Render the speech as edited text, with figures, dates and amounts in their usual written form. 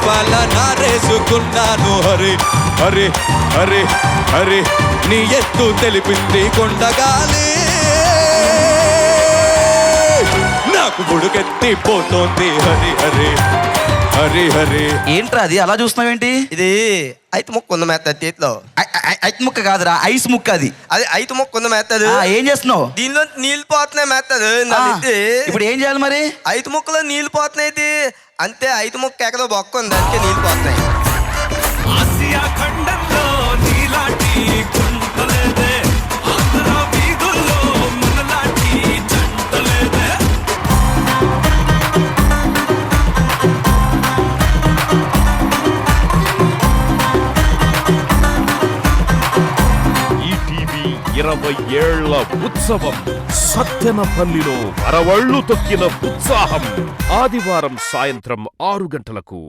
పాల నారేసుకున్నాను. హరి హరి హరి హరి నీ ఎత్తు తెలిపింది కొండగాలి, నాకు బుడుకెత్తిపోతోంది. హరి హరి హరి హరి. ఏంట్రా అది అలా చూస్తున్నావేంటి? ఇది ఐదు ముక్క ఉంది మేత చేతిలో. ఐస్ ముక్క కాదురా, ఐస్ ముక్క. అది ఐదు ముక్క ఉంది మేతది. ఏం చేస్తున్నావు? దీనిలో నీళ్ళు పోతున్నాయి మేతది. ఇప్పుడు ఏం చేయాలి మరి? ఐదు ముక్కలో నీళ్ళు పోతున్నాయి అంతే. ఐదు ముక్క ఎక్కడో బొక్క ఉంది, అందుకే నీళ్ళు పోతున్నాయి. ఆసియా ఖండంలో నీలాంటి గుంటలేదే, ఆంధ్ర వీధుల్లో మనలాంటి జంటలేదే. ఈటీవీ 20 ఏళ్ల ఉత్సవం సత్తెనపల్లిలో అరవళ్ళు తొక్కిన ఉత్సాహం. ఆదివారం సాయంత్రం 6 గంటలకు.